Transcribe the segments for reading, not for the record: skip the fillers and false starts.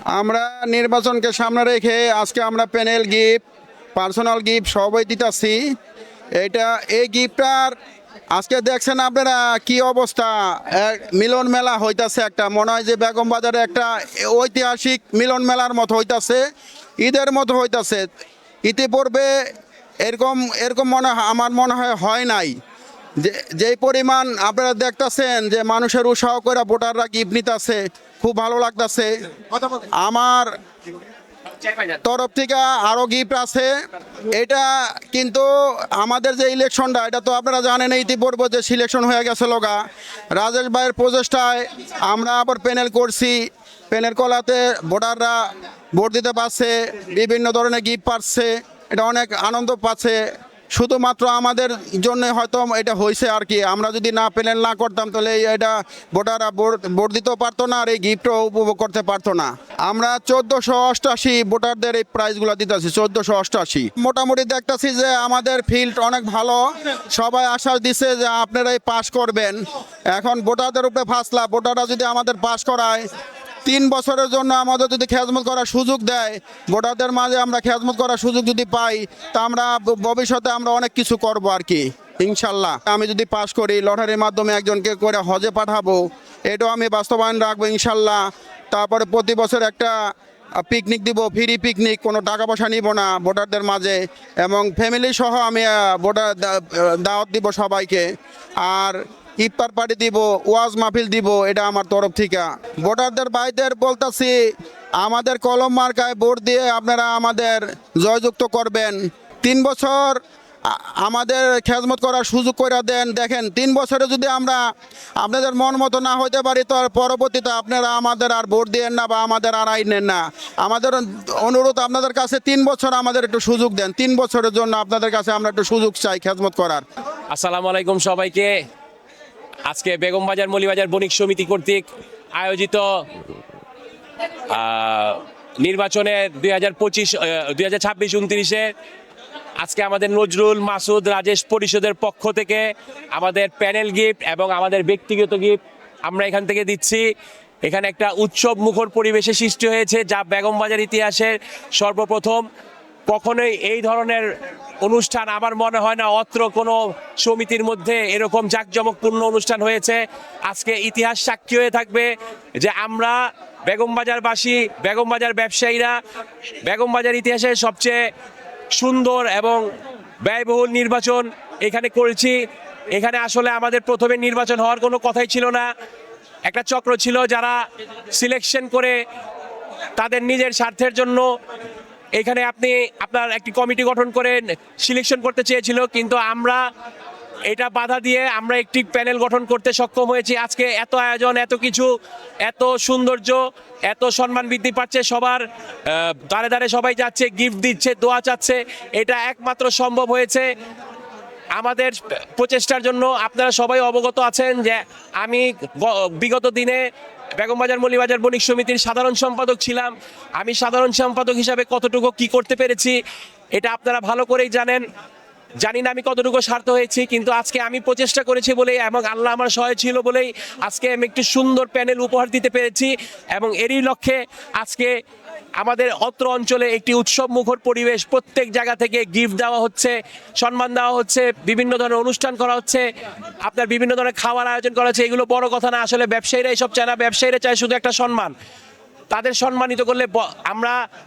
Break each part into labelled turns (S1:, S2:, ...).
S1: আমরা নির্বাচনকে সামনে রেখে আজকে আমরা প্যানেল গিফট, পার্সোনাল গিফট সবই দিতেছি। এই গিফটটার আজকে দেখছেন আপনারা কি অবস্থা, মিলন মেলা হইতাছে। একটা মনে হয় যে বেগম বাজারে একটা ঐতিহাসিক মিলন মেলার মতো হইতাছে, ঈদের মতো হইতাছে। ইতিপূর্বে এরকম এরকম আমার মনে হয় নাই। যেই পরিমাণ আপনারা দেখতেছেন যে মানুষের উৎসাহ করে ভোটাররা গিফট নিতেছে, খুব ভালো লাগতেছে। আমার তরফ থেকে আরও গিফট আছে। এটা কিন্তু আমাদের যে ইলেকশনটা, এটা তো আপনারা জানেন ইতিপূর্বে যে সিলেকশন হয়ে গেছে লগা রাজেশ ভাইয়ের প্রচেষ্টায় আমরা আবার প্যানেল করছি। প্যানেল কলাতে ভোটাররা ভোট দিতে পারছে, বিভিন্ন ধরনের গিফট পাচ্ছে, এটা অনেক আনন্দ পাচ্ছে। শুধুমাত্র আমাদের জন্য হয়তো এটা হয়েছে আর কি। আমরা যদি না প্যানেল না করতাম তাহলে এটা ভোটাররা ভোট দিতেও পারতো না, আর এই গিফটও উপভোগ করতে পারতো না। আমরা 1488 ভোটারদের এই প্রাইজগুলো দিতেছি, 1488। মোটামুটি দেখতেছি যে আমাদের ফিল্ড অনেক ভালো, সবাই আশ্বাস দিচ্ছে যে আপনারাই পাস করবেন। এখন ভোটারদের উপরে ফাসলা, ভোটাররা যদি আমাদের পাস করায় 3 বছরের জন্য আমাদের যদি খেজমত করার সুযোগ দেয়, ভোটারদের মাঝে আমরা খেজমত করার সুযোগ যদি পাই, তা আমরা ভবিষ্যতে আমরা অনেক কিছু করব আর কি, ইনশাল্লাহ। আমি যদি পাস করি, লটারির মাধ্যমে একজনকে করে হজে পাঠাবো, এটাও আমি বাস্তবায়ন রাখবো ইনশাল্লাহ। তারপরে প্রতি বছর একটা পিকনিক দিব, ফ্রি পিকনিক, কোনো টাকা পয়সা নিব না ভোটারদের মাঝে, এবং ফ্যামিলি সহ আমি ভোটার দাওয়াত দিব সবাইকে। আর ইফতার পার্টি দিব, ওয়াজ মাহফিল দিব, এটা আমার তরফ থেকে। ভোটারদের ভাইদের বলতেছি, আমাদের কলম মার্কায় ভোট দিয়ে আপনারা আমাদের জয়যুক্ত করবেন। 3 বছর আমাদের খেজমত করার সুযোগ করে দেন। দেখেন 3 বছরে যদি আমরা আপনাদের মন মতো না হইতে পারি, তো পরবর্তীতে আপনারা আমাদের আর ভোট দিয়েন না বা আমাদের আর আইন নেন না। আমাদের অনুরোধ আপনাদের কাছে, 3 বছর আমাদের একটু সুযোগ দেন। 3 বছরের জন্য আপনাদের কাছে আমরা একটু সুযোগ চাই খেজমত করার।
S2: আসসালামু আলাইকুম সবাইকে। আজকে বেগম বাজার মৌলভীবাজার বণিক সমিতি কর্তৃক আয়োজিত নির্বাচনের 2026-29 আজকে আমাদের নজরুল মাসুদ রাজেশ পরিষদের পক্ষ থেকে আমাদের প্যানেল গিফট এবং আমাদের ব্যক্তিগত গিফট আমরা এখান থেকে দিচ্ছি। এখানে একটা উৎসব মুখর পরিবেশে সৃষ্টি হয়েছে, যা বেগম বাজার ইতিহাসের সর্বপ্রথম। কখনোই এই ধরনের অনুষ্ঠান আমার মনে হয় না অত্র কোনো সমিতির মধ্যে এরকম জাঁকজমকপূর্ণ অনুষ্ঠান হয়েছে। আজকে ইতিহাস সাক্ষী হয়ে থাকবে যে আমরা বেগমবাজারবাসী, বেগমবাজার ব্যবসায়ীরা বেগমবাজার ইতিহাসের সবচেয়ে সুন্দর এবং ব্যয়বহুল নির্বাচন এখানে করেছি। এখানে আসলে আমাদের প্রথমে নির্বাচন হওয়ার কোনো কথাই ছিল না। একটা চক্র ছিল যারা সিলেকশন করে তাদের নিজের স্বার্থের জন্য এখানে আপনার একটি কমিটি গঠন করে সিলেকশন করতে চেয়েছিল, কিন্তু আমরা এটা বাধা দিয়ে আমরা একটি প্যানেল গঠন করতে সক্ষম হয়েছি। আজকে এত আয়োজন, এত কিছু, এত সৌন্দর্য, এত সম্মান বৃদ্ধি পাচ্ছে, সবার দাঁড়ে দাঁড়ে সবাই যাচ্ছে, গিফট দিচ্ছে, দোয়া চাচ্ছে। এটা একমাত্র সম্ভব হয়েছে আমাদের প্রচেষ্টার জন্য। আপনারা সবাই অবগত আছেন যে আমি বিগত দিনে বেগমবাজার মৌলভীবাজার বণিক সমিতির সাধারণ সম্পাদক ছিলাম। আমি সাধারণ সম্পাদক হিসাবে কতটুকু কি করতে পেরেছি এটা আপনারা ভালো করেই জানেন। জানি না আমি কতটুকু স্বার্থ হয়েছি, কিন্তু আজকে আমি প্রচেষ্টা করেছি বলেই এবং আল্লাহ আমার সহায় ছিল বলেই আজকে আমি একটি সুন্দর প্যানেল উপহার দিতে পেরেছি। এবং এরই লক্ষ্যে আজকে আমাদের অত্র অঞ্চলে একটি উৎসব মুখর পরিবেশ, প্রত্যেক জায়গা থেকে গিফট দেওয়া হচ্ছে, সম্মান দেওয়া হচ্ছে, বিভিন্ন ধরনের অনুষ্ঠান করা হচ্ছে, আপনার বিভিন্ন ধরনের খাওয়ার আয়োজন করা হচ্ছে। এগুলো বড় কথা না, আসলে ব্যবসায়ীরা এসব চায় না। ব্যবসায়ীরা চায় শুধু একটা সম্মান। তাদের সম্মানিত করলে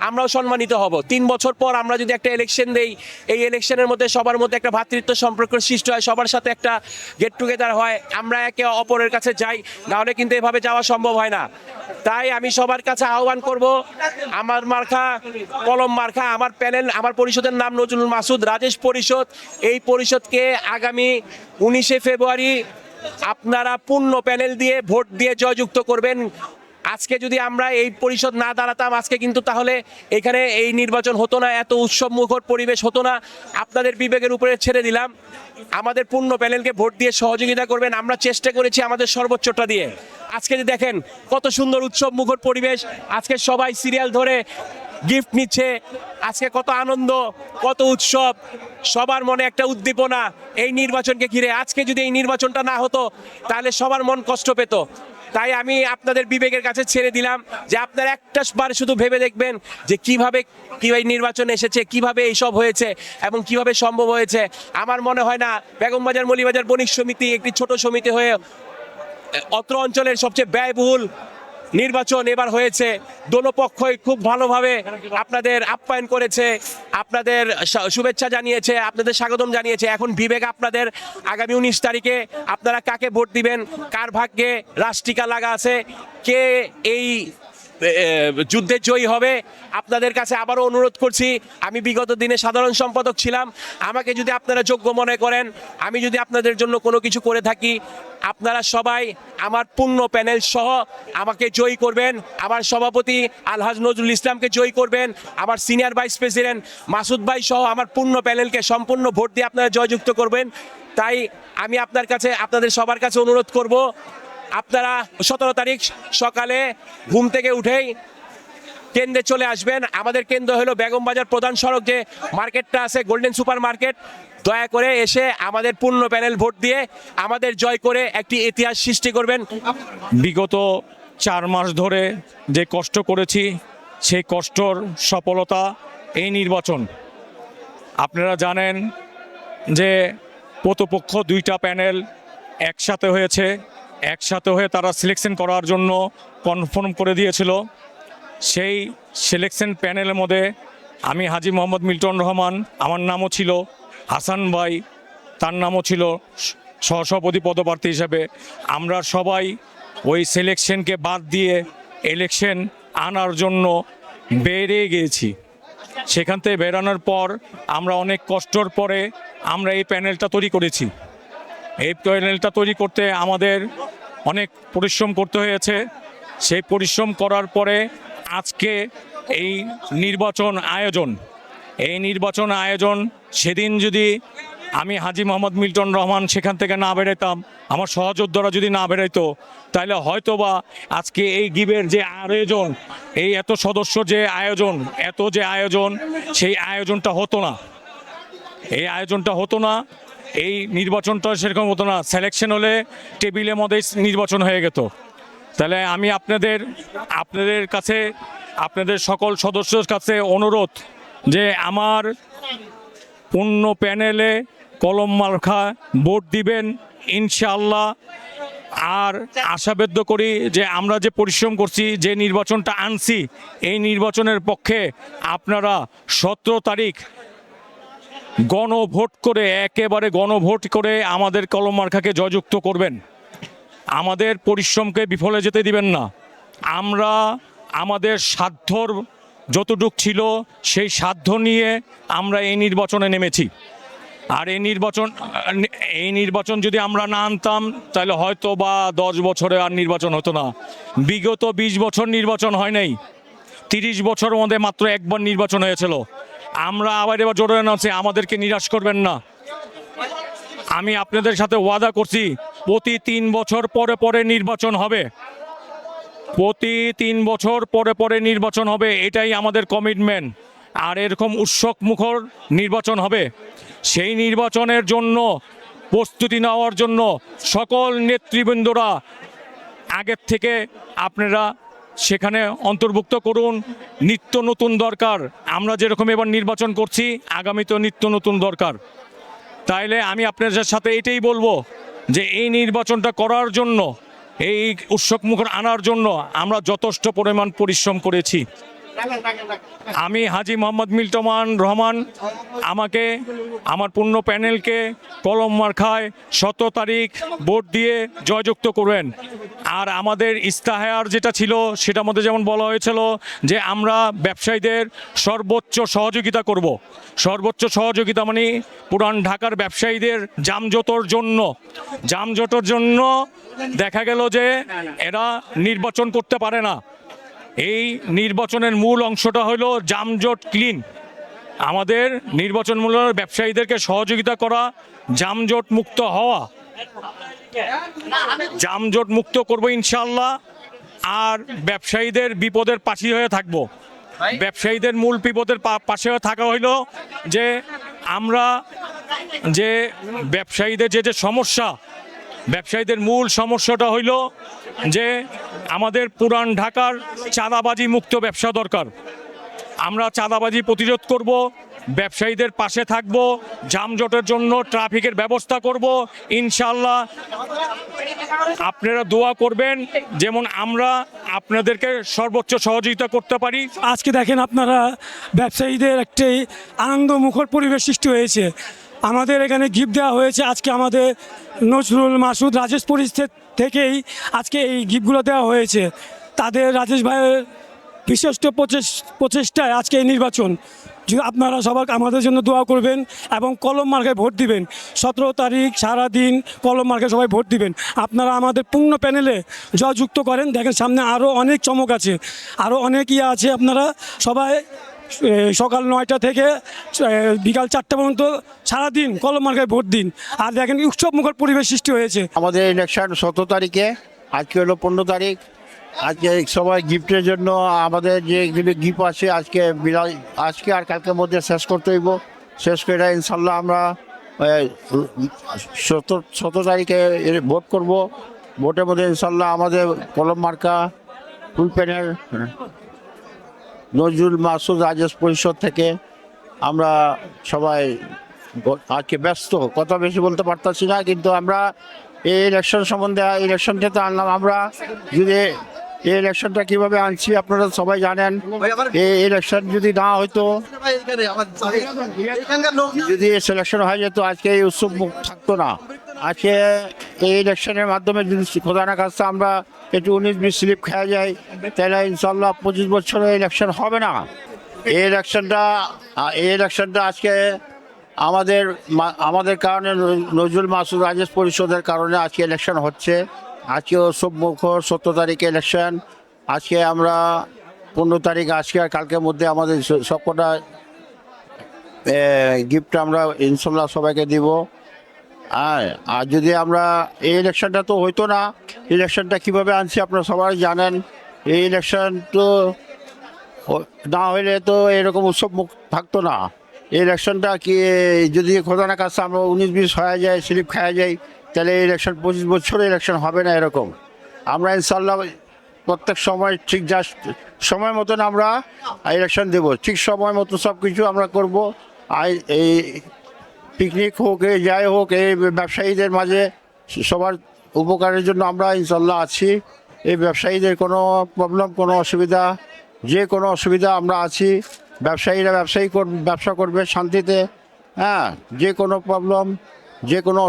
S2: আমরাও সম্মানিত হব। 3 বছর পর আমরা যদি একটা ইলেকশন দেই, এই ইলেকশনের মধ্যে সবার মধ্যে একটা ভ্রাতৃত্ব সম্পর্ক সৃষ্টি হয়, সবার সাথে একটা গেট টুগেদার হয়, আমরা একে অপরের কাছে যাই, নাহলে কিন্তু এভাবে যাওয়া সম্ভব হয় না। তাই আমি সবার কাছে আহ্বান করব, আমার মার্কা কলম মার্কা, আমার প্যানেল, আমার পরিষদের নাম নজরুল মাসুদ রাজেশ পরিষদ। এই পরিষদকে আগামী 19 ফেব্রুয়ারি আপনারা পূর্ণ প্যানেল দিয়ে ভোট দিয়ে জয়যুক্ত করবেন। আজকে যদি আমরা এই পরিষদ না দাঁড়াতাম, আজকে কিন্তু তাহলে এখানে এই নির্বাচন হতো না, এত উৎসব মুখর পরিবেশ হতো না। আপনাদের বিবেকের উপরে ছেড়ে দিলাম, আমাদের পূর্ণ প্যানেলকে ভোট দিয়ে সহযোগিতা করবেন। আমরা চেষ্টা করেছি আমাদের সর্বোচ্চটা দিয়ে। আজকে যে দেখেন কত সুন্দর উৎসব মুখর পরিবেশ, আজকে সবাই সিরিয়াল ধরে গিফট নিচ্ছে, আজকে কত আনন্দ, কত উৎসব, সবার মনে একটা উদ্দীপনা এই নির্বাচনকে ঘিরে। আজকে যদি এই নির্বাচনটা না হতো তাহলে সবার মন কষ্ট পেত। তাই আমি আপনাদের বিবেকের কাছে ছেড়ে দিলাম যে আপনারা একটা বার শুধু ভেবে দেখবেন যে কিভাবে নির্বাচন এসেছে, কিভাবে এইসব হয়েছে এবং কিভাবে সম্ভব হয়েছে। আমার মনে হয় না বেগমবাজার মৌলভীবাজার বণিক সমিতি একটি ছোট সমিতি হয়ে অত্র অঞ্চলের সবচেয়ে ব্যয়বহুল নির্বাচন এবার হয়েছে। দোনোপক্ষই খুব ভালোভাবে আপনাদের আপ্যায়ন করেছে, আপনাদের শুভেচ্ছা জানিয়েছে, আপনাদের স্বাগতম জানিয়েছে। এখন বিবেক আপনাদের আগামী 19 তারিখে আপনারা কাকে ভোট দিবেন, কার ভাগ্যে রাষ্ট্রিকা লাগা আছে, কে এই যুদ্ধে জয়ী হবে। আপনাদের কাছে আবারও অনুরোধ করছি, আমি বিগত দিনে সাধারণ সম্পাদক ছিলাম, আমাকে যদি আপনারা যোগ্য মনে করেন, আমি যদি আপনাদের জন্য কোনো কিছু করে থাকি, আপনারা সবাই আমার পূর্ণ প্যানেল সহ আমাকে জয়ী করবেন। আমার সভাপতি আলহাজ নজরুল ইসলামকে জয়ী করবেন, আমার সিনিয়র ভাইস প্রেসিডেন্ট মাসুদ ভাই সহ আমার পূর্ণ প্যানেলকে সম্পূর্ণ ভোট দিয়ে আপনারা জয়যুক্ত করবেন। তাই আমি আপনাদের সবার কাছে অনুরোধ করব, আপনারা 17 তারিখ সকালে ঘুম থেকে উঠেই কেন্দ্রে চলে আসবেন। আমাদের কেন্দ্র হলো বেগমবাজার প্রধান সড়ক, যে মার্কেটটা আছে গোল্ডেন সুপার মার্কেট। দয়া করে এসে আমাদের পূর্ণ প্যানেল ভোট দিয়ে আমাদের জয় করে একটি ইতিহাস সৃষ্টি করবেন।
S3: বিগত 4 মাস ধরে যে কষ্ট করেছি, সেই কষ্টর সফলতা এই নির্বাচন। আপনারা জানেন যে প্রতিপক্ষ 2টা প্যানেল একসাথে হয়েছে, একসাথে হয়ে তারা সিলেকশন করার জন্য কনফার্ম করে দিয়েছিল। সেই সিলেকশন প্যানেলের মধ্যে আমি হাজী মোহাম্মদ মিল্টন রহমান, আমার নামও ছিল, হাসান ভাই তার নামও ছিল সহসভাপতি পদপ্রার্থী হিসাবে। আমরা সবাই ওই সিলেকশনকে বাদ দিয়ে ইলেকশন আনার জন্য বেরিয়ে গিয়েছি। সেখান থেকে বেরানোর পর আমরা অনেক কষ্টর পরে আমরা এই প্যানেলটা তৈরি করেছি। এই প্যানেলটা তৈরি করতে আমাদের অনেক পরিশ্রম করতে হয়েছে। সেই পরিশ্রম করার পরে আজকে এই নির্বাচন আয়োজন সেদিন যদি আমি হাজী মোহাম্মদ মিল্টন রহমান সেখান থেকে না বেরোতাম, আমার সহযোদ্ধারা যদি না বেরোতো, তাহলে হয়তোবা আজকে এই গিবের যে আয়োজন, এই এত সদস্য যে আয়োজন, সেই আয়োজনটা হতো না। এই নির্বাচনটা সেরকম হতো না। সিলেকশন হলে টেবিলের মধ্যে নির্বাচন হয়ে যেত। তাহলে আমি আপনাদের কাছে, আপনাদের সকল সদস্যের কাছে অনুরোধ যে আমার পূর্ণ প্যানেলে কলম মার্কা ভোট দিবেন ইনশাআল্লাহ। আর আশাবাদ্য করি যে আমরা যে পরিশ্রম করছি, যে নির্বাচনটা আনছি, এই নির্বাচনের পক্ষে আপনারা 17 তারিখ একেবারে গণভোট করে আমাদের কলম মার্কাকে জয়যুক্ত করবেন। আমাদের পরিশ্রমকে বিফলে যেতে দিবেন না। আমরা আমাদের সাধ্যর যতটুক ছিল সেই সাধ্য নিয়ে আমরা এই নির্বাচনে নেমেছি। আর এই নির্বাচন যদি আমরা না আনতাম, তাহলে হয়তো বা 10 বছরে আর নির্বাচন হতো না। বিগত 20 বছর নির্বাচন হয় নাই, 30 বছরের মধ্যে মাত্র একবার নির্বাচন হয়েছিল। আমরা এবার জোরে আছি, আমাদেরকে নিরাশ করবেন না। আমি আপনাদের সাথে ওয়াদা করছি, প্রতি 3 বছর পরে পরে নির্বাচন হবে। এটাই আমাদের কমিটমেন্ট। আর এরকম উৎসব মুখর নির্বাচন হবে। সেই নির্বাচনের জন্য প্রস্তুতি নেওয়ার জন্য সকল নেতৃবৃন্দরা আগের থেকে আপনারা সেখানে অন্তর্ভুক্ত করুন। নিত্য নতুন দরকার। আমরা যেরকম এবার নির্বাচন করছি, আগামীতেও নিত্য নতুন দরকার। তাইলে আমি আপনাদের সাথে এটাই বলবো যে এই নির্বাচনটা করার জন্য, এই উৎসব মুখর আনার জন্য আমরা যথেষ্ট পরিমাণ পরিশ্রম করেছি। আমি হাজী মোহাম্মদ মিল্টন রহমান, আমাকে আমার পূর্ণ প্যানেলকে কলম মার্কায় 17 তারিখ ভোট দিয়ে জয়যুক্ত করবেন। আর আমাদের ইস্তাহার যেটা ছিল, সেটার মধ্যে যেমন বলা হয়েছিল যে আমরা ব্যবসায়ীদের সর্বোচ্চ সহযোগিতা করব। সর্বোচ্চ সহযোগিতা মানে পুরান ঢাকার ব্যবসায়ীদের যানজটের জন্য দেখা গেল যে এরা নির্বাচন করতে পারে না। এই নির্বাচনের মূল অংশটা হলো যানজট ক্লিন। আমাদের নির্বাচন মূল ব্যবসায়ীদেরকে সহযোগিতা করা, যানজট মুক্ত করবো ইনশাআল্লাহ। আর ব্যবসায়ীদের বিপদের পাশে হয়ে থাকবো। ব্যবসায়ীদের মূল বিপদের পাশে থাকা হইল যে আমরা যে ব্যবসায়ীদের যে সমস্যা, ব্যবসায়ীদের মূল সমস্যাটা হইল যে আমাদের পুরান ঢাকার চাঁদাবাজি মুক্ত ব্যবসা দরকার। আমরা চাঁদাবাজি প্রতিরোধ করব, ব্যবসায়ীদের পাশে থাকব, যানজটের জন্য ট্রাফিকের ব্যবস্থা করব ইনশাআল্লাহ। আপনারা দোয়া করবেন যেমন আমরা আপনাদেরকে সর্বোচ্চ সহযোগিতা করতে পারি।
S4: আজকে দেখেন আপনারা, ব্যবসায়ীদের একটি আনন্দমুখর পরিবেশ সৃষ্টি হয়েছে। আমাদের এখানে গিফট দেওয়া হয়েছে। আজকে আমাদের নজরুল, মাসুদ, রাজেশ পরিস্থিতি থেকেই আজকে এই গিফটগুলো দেওয়া হয়েছে। তাদের রাজেশ ভাইয়ের বিশিষ্ট প্রচেষ্টায় আজকে এই নির্বাচন। যদি আপনারা সবাই আমাদের জন্য দোয়া করবেন এবং কলম মার্কায় ভোট দিবেন। 17 তারিখ সারাদিন কলম মার্কায় সবাই ভোট দিবেন। আপনারা আমাদের পূর্ণ প্যানেলে জয়যুক্ত করেন। দেখেন সামনে আরও অনেক চমক আছে, আরও অনেক আছে। আপনারা সবাই সকাল 9টা থেকে বিকাল 4টা পর্যন্ত সারাদিন কলম মার্কায় ভোট দিন। আর দেখেন উৎসব মুখর পরিবেশ সৃষ্টি হয়েছে।
S5: আমাদের ইলেকশন 17 তারিখে, আজকে হলো 15 তারিখ। আজকে সবাই গিফটের জন্য আমাদের যেগুলি গিফট আছে আজকে আর কালকের মধ্যে শেষ করতে হইব। শেষ করে ইনশাল্লাহ আমরা 17 তারিখে ভোট করব। ভোটের মধ্যে ইনশাল্লাহ আমাদের কলম মার্কা ফুল প্যানেল নজরুল, মাসুদ, রাজেশ পরিষদ থেকে আমরা সবাই আজকে ব্যস্ত, কথা বেশি বলতে পারতাছি না। কিন্তু আমরা এই ইলেকশন সম্বন্ধে, ইলেকশনটা তো আনলাম আমরা। যদি এই ইলেকশনটা কীভাবে আনছি আপনারা সবাই জানেন। এই ইলেকশন যদি না হয়তো, যদি সিলেকশন হয়ে যেত, আজকে এই উৎসব মুখ থাকতো না। আজকে এই ইলেকশনের মাধ্যমে যদি খোদা না কাছে আমরা একটু 19-20 স্লিপ খেয়ে যাই, তাহলে ইনশাল্লাহ 25 বছরে ইলেকশন হবে না। এই ইলেকশনটা আজকে আমাদের কারণে, নজরুল, মাসুদ, রাজেশ পরিষদের কারণে আজকে ইলেকশন হচ্ছে। আজকে উৎসব মুখর 17 তারিখে ইলেকশন। আজকে আমরা 15 তারিখ, আজকে আর কালকের মধ্যে আমাদের সবকটা গিফট আমরা ইনশাল্লাহ সবাইকে দিব। আর যদি আমরা এই ইলেকশনটা তো হইতো না, ইলেকশনটা কিভাবে আনছি আপনারা সবাই জানেন। এই ইলেকশন তো না হইলে তো এরকম উৎসব মুখ থাকতো না। এই ইলেকশনটা কি যদি খোদা না কাছে আমরা 19-20 হয়ে যায়, স্লিপ খাওয়া যাই, তাহলে এই ইলেকশন 25 বছরে ইলেকশন হবে না। এরকম আমরা ইনশাল্লাহ প্রত্যেক সময় ঠিক সময় মতন আমরা ইলেকশন দেব, ঠিক সময় মতো সব কিছু আমরা করব। আর এই পিকনিক হোক, যাই হোক, এই ব্যবসায়ীদের মাঝে সবার উপকারের জন্য আমরা ইনশাল্লাহ আছি। এই ব্যবসায়ীদের কোনো প্রবলেম, কোনো অসুবিধা, যে কোনো অসুবিধা আমরা আছি। ব্যবসায়ীরা ব্যবসা করবে শান্তিতে। হ্যাঁ, যে কোনো প্রবলেম, যে কোনো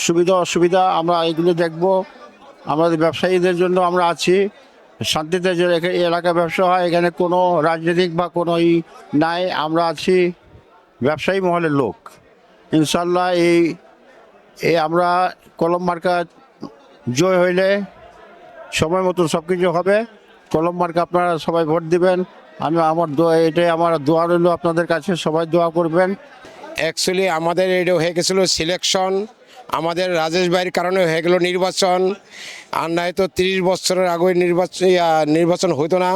S5: সুবিধা অসুবিধা আমরা এগুলো দেখব। আমাদের ব্যবসায়ীদের জন্য আমরা আছি শান্তিতে। যে এই এলাকায় ব্যবসা হয়, এখানে কোনো রাজনৈতিক বা কোনো নাই। আমরা আছি ব্যবসায়ী মহলের লোক। ইনশাল্লাহ এই আমরা কলম মার্কা জয় হইলে সময় মতো সব কিছু হবে। কলম মার্কা আপনারা সবাই ভোট দিবেন। এটাই আমার দোয়া রইল আপনাদের কাছে, সবাই দোয়া করবেন।
S6: অ্যাকচুয়ালি আমাদের এটা হয়ে গেছিলো সিলেকশন, আমাদের রাজেশ ভাইয়ের কারণে হয়ে গেল নির্বাচন। আর নয়তো 30 বছরের আগে নির্বাচন হতো না,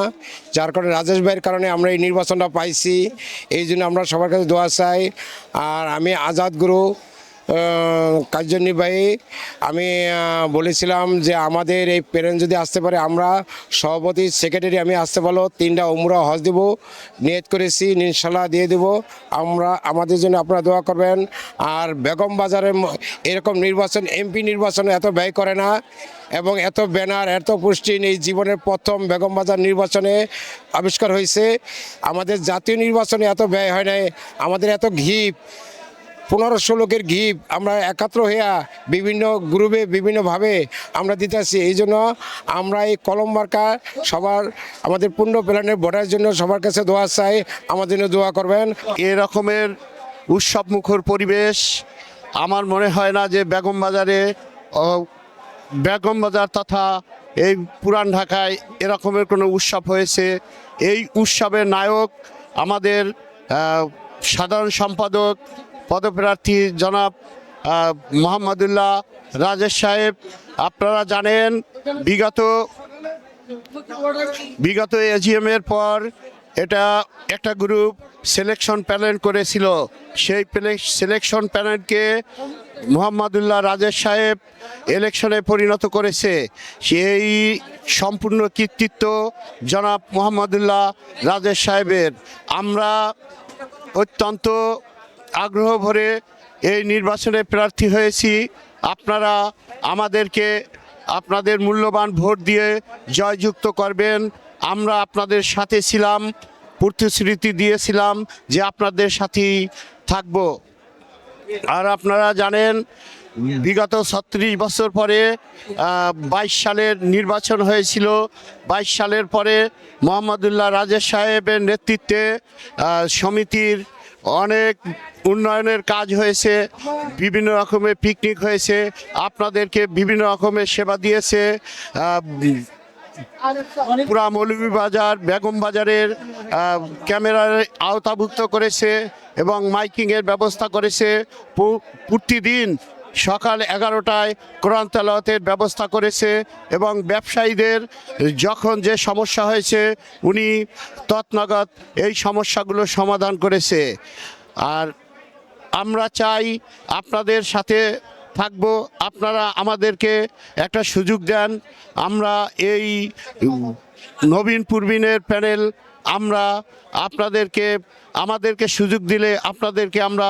S6: যার কারণে রাজেশ ভাইয়ের কারণে আমরা এই নির্বাচনটা পাইছি। এই জন্য আমরা সবার কাছে দোয়া চাই। আর আমি আজাদ গুরু কার্যনির্বাহী, আমি বলেছিলাম যে আমাদের এই প্যানেল যদি আসতে পারে, আমরা সভাপতি, সেক্রেটারি আমি আসতে পারলো 3টা উমরা হজ দেব নিয়ত করেছি, ইনশাল্লাহ দিয়ে দেব। আমাদের জন্য আপনারা দোয়া করবেন। আর বেগম বাজারে এরকম নির্বাচন, এমপি নির্বাচনে এত ব্যয় করে না এবং এত ব্যানার, এত পোস্টিং এই জীবনের প্রথম বেগম বাজার নির্বাচনে আবিষ্কার হয়েছে। আমাদের জাতীয় নির্বাচনে এত ব্যয় হয় নাই। আমাদের এত ঘিপ, 1500 লোকের গিফট আমরা একাত্র হইয়া বিভিন্ন গ্রুপে বিভিন্নভাবে আমরা দিতেছি। এই জন্য আমরা এই কলম মার্কা সবার, আমাদের পূর্ণ প্ল্যানের ভোটার জন্য সবার কাছে দোয়া চাই, আমাদের জন্য দোয়া করবেন।
S5: এরকমের উৎসব মুখর পরিবেশ আমার মনে হয় না যে বেগম বাজার তথা এই পুরান ঢাকায় এরকমের কোনো উৎসব হয়েছে। এই উৎসবের নায়ক আমাদের সাধারণ সম্পাদক পদপ্রার্থী জনাব মোহাম্মদুল্লাহ রাজেশ সাহেব। আপনারা জানেন বিগত এজিএম এর পর এটা একটা গ্রুপ সিলেকশন প্যানেল করেছিল। সেই সিলেকশন প্যানেলকে মোহাম্মদুল্লাহ রাজেশ সাহেব ইলেকশনে পরিণত করেছে, সেই সম্পূর্ণ কৃতিত্ব জনাব মোহাম্মদুল্লাহ রাজেশ সাহেবের। আমরা অত্যন্ত আগ্রহ ভরে এই নির্বাচনে প্রার্থী হয়েছি। আপনারা আমাদেরকে আপনাদের মূল্যবান ভোট দিয়ে জয়যুক্ত করবেন। আমরা আপনাদের সাথে ছিলাম, প্রতিশ্রুতি দিয়েছিলাম যে আপনাদের সাথেই থাকব। আর আপনারা জানেন বিগত 36 বছর পরে 22 সালের নির্বাচন হয়েছিল। 22 সালের পরে মোহাম্মদুল্লাহ রাজেশ সাহেবের নেতৃত্বে সমিতির অনেক উন্নয়নের কাজ হয়েছে, বিভিন্ন রকমের পিকনিক হয়েছে, আপনাদেরকে বিভিন্ন রকমের সেবা দিয়েছে। পুরা মৌলভীবাজার বেগম বাজারের ক্যামেরার আওতাভুক্ত করেছে এবং মাইকিংয়ের ব্যবস্থা করেছে। প্রতিদিন সকাল 11টায় কোরআন তেলাওয়াতের ব্যবস্থা করেছে এবং ব্যবসায়ীদের যখন যে সমস্যা হয়েছে উনি তৎনগত এই সমস্যাগুলো সমাধান করেছে। আর আমরা চাই আপনাদের সাথে থাকবো, আপনারা আমাদেরকে একটা সুযোগ দেন। আমরা এই নবীন প্রবীণের প্যানেল আমরা আমাদেরকে সুযোগ দিলে আপনাদেরকে আমরা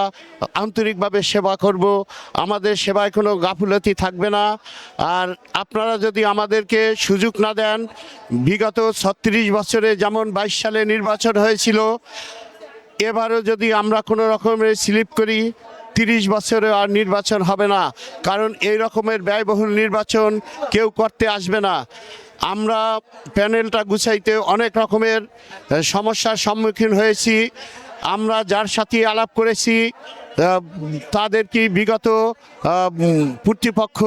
S5: আন্তরিকভাবে সেবা করব। আমাদের সেবায় কোনো গাফুলতি থাকবে না। আর আপনারা যদি আমাদেরকে সুযোগ না দেন, বিগত 36 বছরে যেমন 22 সালে নির্বাচন হয়েছিল, এবারও যদি আমরা কোনো রকমের স্লিপ করি 30 বছরে আর নির্বাচন হবে না, কারণ এই রকমের ব্যয়বহুল নির্বাচন কেউ করতে আসবে না। আমরা প্যানেলটা গুছাইতে অনেক রকমের সমস্যার সম্মুখীন হয়েছি। আমরা যার সাথে আলাপ করেছি তাদের কি বিগত কর্তৃপক্ষ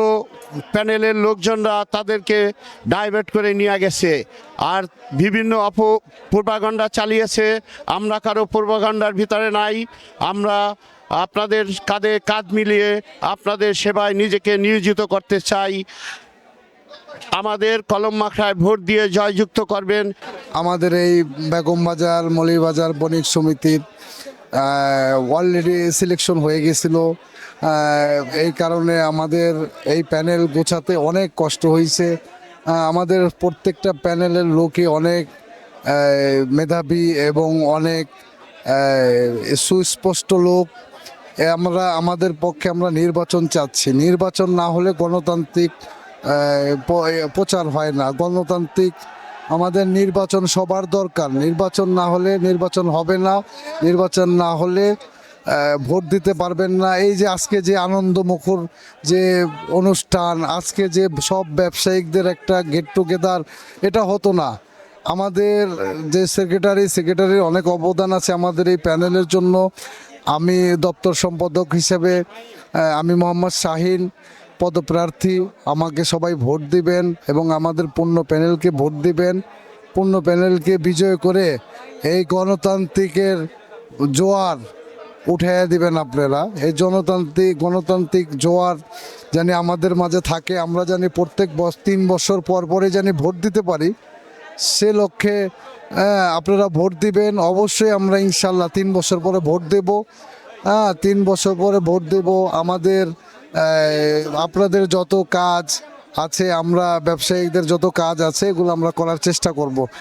S5: প্যানেলের লোকজনরা তাদেরকে ডাইভার্ট করে নিয়ে গেছে আর বিভিন্ন প্রোপাগান্ডা চালিয়েছে। আমরা কারো প্রোপাগান্ডার ভিতরে নাই। আমরা আপনাদের কাঁধে কাঁধ মিলিয়ে আপনাদের সেবায় নিজেকে নিয়োজিত করতে চাই। আমাদের কলম মাখায় ভোট দিয়ে জয়যুক্ত করবেন।
S7: আমাদের এই বেগম বাজার মৌলভীবাজার বণিক সমিতির অলরেডি সিলেকশন হয়ে গেছিল। এই কারণে আমাদের এই প্যানেল গোছাতে অনেক কষ্ট হয়েছে। আমাদের প্রত্যেকটা প্যানেলের লোকই অনেক মেধাবী এবং অনেক সুস্পষ্ট লোক। আমাদের পক্ষে আমরা নির্বাচন চাচ্ছি। নির্বাচন না হলে গণতান্ত্রিক প্রচার হয় না। গণতান্ত্রিক আমাদের নির্বাচন সবার দরকার। নির্বাচন না হলে নির্বাচন হবে না। নির্বাচন না হলে ভোট দিতে পারবেন না। এই যে আজকে যে আনন্দমুখর যে অনুষ্ঠান, আজকে যে সব ব্যবসায়িকদের একটা গেট টুগেদার, এটা হতো না। আমাদের যে সেক্রেটারির অনেক অবদান আছে আমাদের এই প্যানেলের জন্য। আমি দপ্তর সম্পাদক হিসেবে আমি মোহাম্মদ শাহিন পদপ্রার্থী। আমাকে সবাই ভোট দিবেন এবং আমাদের পূর্ণ প্যানেলকে ভোট দিবেন। পূর্ণ প্যানেলকে বিজয় করে এই গণতান্ত্রিকের জোয়ার উঠাইয়া দিবেন আপনারা। এই গণতান্ত্রিক জোয়ার জানি আমাদের মাঝে থাকে। আমরা জানি প্রত্যেক 3 বছর পরে জানি ভোট দিতে পারি। সে লক্ষ্যে আপনারা ভোট দিবেন অবশ্যই। আমরা ইনশাল্লাহ 3 বছর পরে ভোট দেব। 3 বছর পরে ভোট দেব। আমাদের আপনাদের যত কাজ আছে, আমরা ব্যবসায়িকদের যত কাজ আছে, এগুলো আমরা করার চেষ্টা করব।